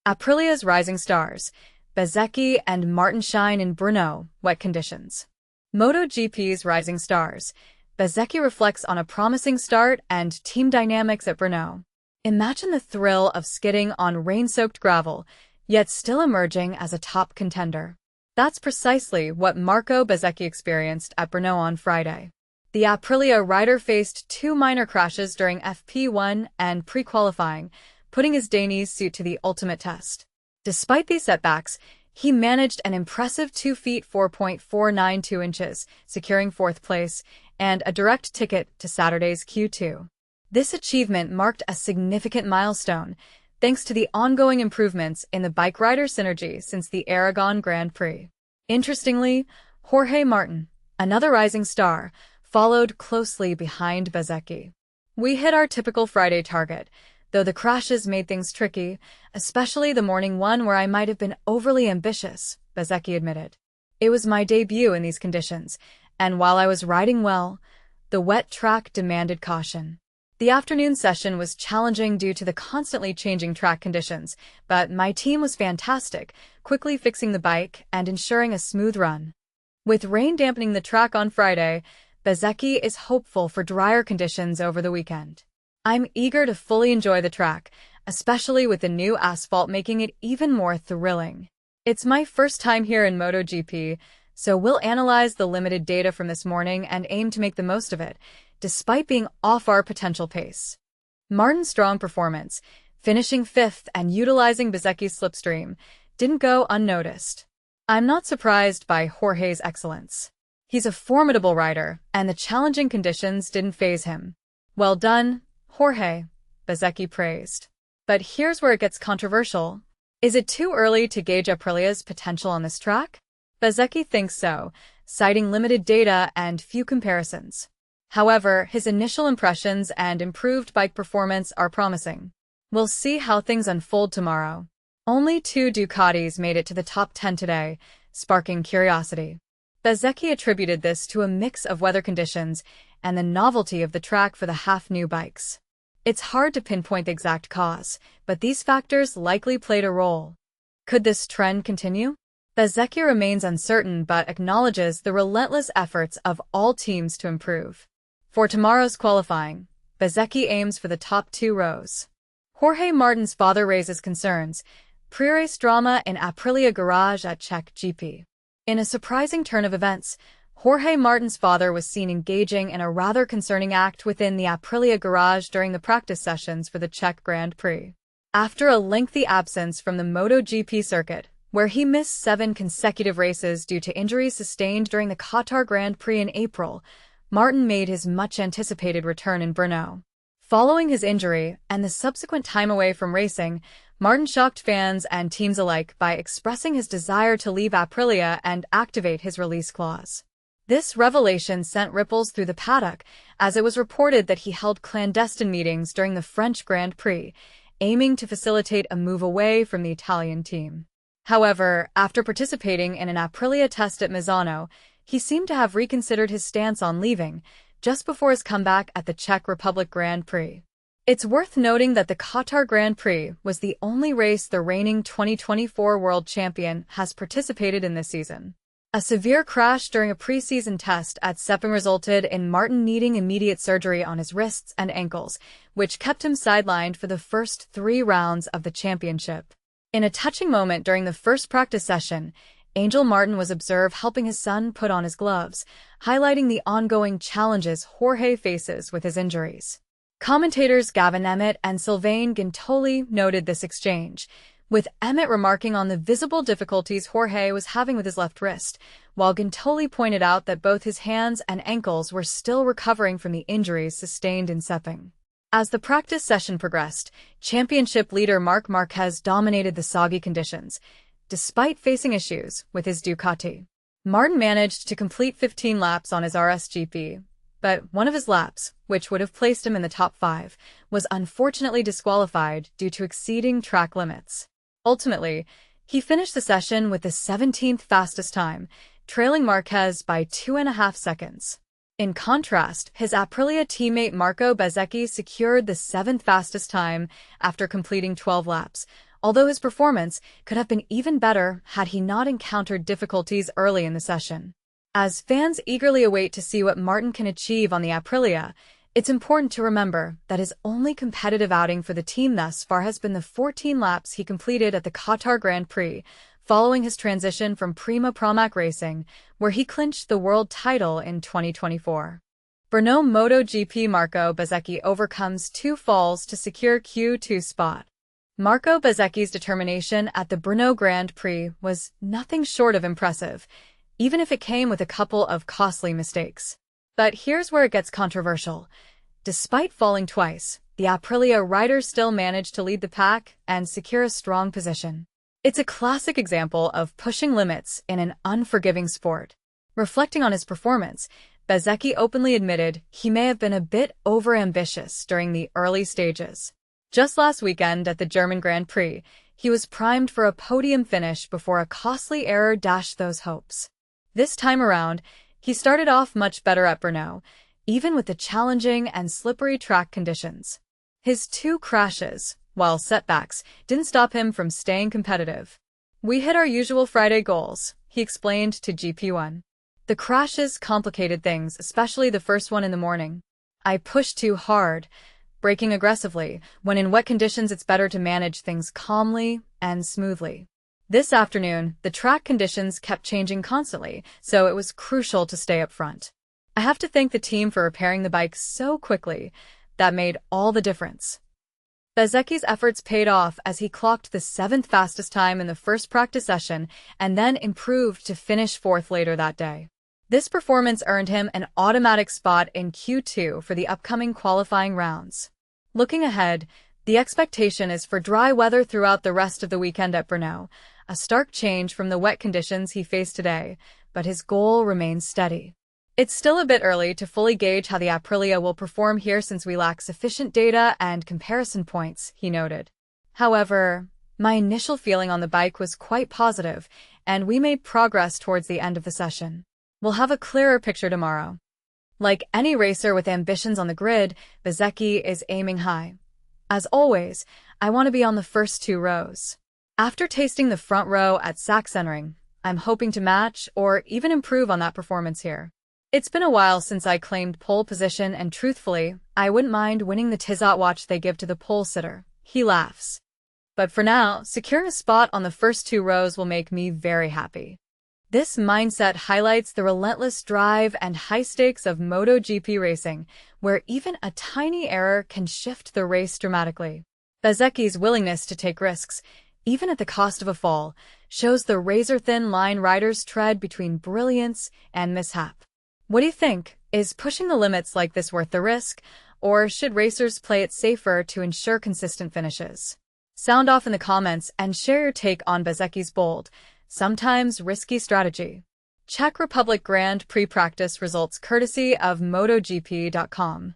Aprilia's rising stars, Bezzecchi and Martin shine in Brno, wet conditions. MotoGP's rising stars, Bezzecchi reflects on a promising start and team dynamics at Brno. Imagine the thrill of skidding on rain-soaked gravel, yet still emerging as a top contender. That's precisely what Marco Bezzecchi experienced at Brno on Friday. The Aprilia rider faced two minor crashes during FP1 and pre-qualifying, putting his Danish suit to the ultimate test. Despite these setbacks, he managed an impressive 2 feet 4.492 inches, securing fourth place and a direct ticket to Saturday's Q2. This achievement marked a significant milestone, thanks to the ongoing improvements in the bike rider synergy since the Aragon Grand Prix. Interestingly, Jorge Martin, another rising star, followed closely behind Bezzecchi. We hit our typical Friday target, though the crashes made things tricky, especially the morning one where I might have been overly ambitious, Bezzecchi admitted. It was my debut in these conditions, and while I was riding well, the wet track demanded caution. The afternoon session was challenging due to the constantly changing track conditions, but my team was fantastic, quickly fixing the bike and ensuring a smooth run. With rain dampening the track on Friday, Bezzecchi is hopeful for drier conditions over the weekend. I'm eager to fully enjoy the track, especially with the new asphalt making it even more thrilling. It's my first time here in MotoGP, so we'll analyze the limited data from this morning and aim to make the most of it, despite being off our potential pace. Martin's strong performance, finishing fifth and utilizing Bezzecchi's slipstream, didn't go unnoticed. I'm not surprised by Jorge's excellence. He's a formidable rider, and the challenging conditions didn't faze him. Well done, Jorge, Bezzecchi praised. But here's where it gets controversial. Is it too early to gauge Aprilia's potential on this track? Bezzecchi thinks so, citing limited data and few comparisons. However, his initial impressions and improved bike performance are promising. We'll see how things unfold tomorrow. Only 2 Ducatis made it to the top 10 today, sparking curiosity. Bezzecchi attributed this to a mix of weather conditions and the novelty of the track for the half-new bikes. It's hard to pinpoint the exact cause, but these factors likely played a role. Could this trend continue? Bezzecchi remains uncertain but acknowledges the relentless efforts of all teams to improve. For tomorrow's qualifying, Bezzecchi aims for the top 2 rows. Jorge Martin's father raises concerns, pre-race drama in Aprilia garage at Czech GP. In a surprising turn of events, Jorge Martin's father was seen engaging in a rather concerning act within the Aprilia garage during the practice sessions for the Czech Grand Prix. After a lengthy absence from the MotoGP circuit, where he missed 7 consecutive races due to injuries sustained during the Qatar Grand Prix in April, Martin made his much-anticipated return in Brno. Following his injury and the subsequent time away from racing, Martin shocked fans and teams alike by expressing his desire to leave Aprilia and activate his release clause. This revelation sent ripples through the paddock, as it was reported that he held clandestine meetings during the French Grand Prix, aiming to facilitate a move away from the Italian team. However, after participating in an Aprilia test at Misano, he seemed to have reconsidered his stance on leaving, just before his comeback at the Czech Republic Grand Prix. It's worth noting that the Qatar Grand Prix was the only race the reigning 2024 world champion has participated in this season. A severe crash during a preseason test at Sepang resulted in Martin needing immediate surgery on his wrists and ankles, which kept him sidelined for the first 3 rounds of the championship. In a touching moment during the first practice session, Angel Martin was observed helping his son put on his gloves, highlighting the ongoing challenges Jorge faces with his injuries. Commentators Gavin Emmett and Sylvain Gintoli noted this exchange, with Emmett remarking on the visible difficulties Jorge was having with his left wrist, while Gintoli pointed out that both his hands and ankles were still recovering from the injuries sustained in Sepang. As the practice session progressed, championship leader Marc Márquez dominated the soggy conditions, despite facing issues with his Ducati. Martin managed to complete 15 laps on his RSGP, but one of his laps, which would have placed him in the top 5, was unfortunately disqualified due to exceeding track limits. Ultimately, he finished the session with the 17th fastest time, trailing Márquez by 2.5 seconds. In contrast, his Aprilia teammate Marco Bezzecchi secured the 7th fastest time after completing 12 laps, although his performance could have been even better had he not encountered difficulties early in the session. As fans eagerly await to see what Martin can achieve on the Aprilia, it's important to remember that his only competitive outing for the team thus far has been the 14 laps he completed at the Qatar Grand Prix, following his transition from Prima Pramac Racing, where he clinched the world title in 2024. Brno MotoGP Marco Bezzecchi overcomes 2 falls to secure Q2 spot. Marco Bezzecchi's determination at the Brno Grand Prix was nothing short of impressive, even if it came with a couple of costly mistakes. But here's where it gets controversial. Despite falling twice, the Aprilia rider still managed to lead the pack and secure a strong position. It's a classic example of pushing limits in an unforgiving sport. Reflecting on his performance, Bezzecchi openly admitted he may have been a bit overambitious during the early stages. Just last weekend at the German Grand Prix, he was primed for a podium finish before a costly error dashed those hopes. This time around, he started off much better at Brno, even with the challenging and slippery track conditions. His 2 crashes, while setbacks, didn't stop him from staying competitive. "We hit our usual Friday goals," he explained to GP1. "The crashes complicated things, especially the first one in the morning. I pushed too hard, braking aggressively, when in wet conditions it's better to manage things calmly and smoothly. This afternoon, the track conditions kept changing constantly, so it was crucial to stay up front. I have to thank the team for repairing the bike so quickly. That made all the difference." Bezzecchi's efforts paid off as he clocked the 7th fastest time in the first practice session and then improved to finish 4th later that day. This performance earned him an automatic spot in Q2 for the upcoming qualifying rounds. Looking ahead, the expectation is for dry weather throughout the rest of the weekend at Brno, a stark change from the wet conditions he faced today, but his goal remains steady. "It's still a bit early to fully gauge how the Aprilia will perform here since we lack sufficient data and comparison points," he noted. "However, my initial feeling on the bike was quite positive, and we made progress towards the end of the session. We'll have a clearer picture tomorrow." Like any racer with ambitions on the grid, Bezzecchi is aiming high. "As always, I want to be on the first 2 rows. After tasting the front row at Sachsenring, I'm hoping to match or even improve on that performance here. It's been a while since I claimed pole position, and truthfully, I wouldn't mind winning the Tizot watch they give to the pole sitter," he laughs. "But for now, securing a spot on the first 2 rows will make me very happy." This mindset highlights the relentless drive and high stakes of MotoGP racing, where even a tiny error can shift the race dramatically. Bezzecchi's willingness to take risks, even at the cost of a fall, shows the razor-thin line riders tread between brilliance and mishap. What do you think? Is pushing the limits like this worth the risk, or should racers play it safer to ensure consistent finishes? Sound off in the comments and share your take on Bezzecchi's bold, sometimes risky strategy. Czech Republic Grand Prix practice results courtesy of MotoGP.com.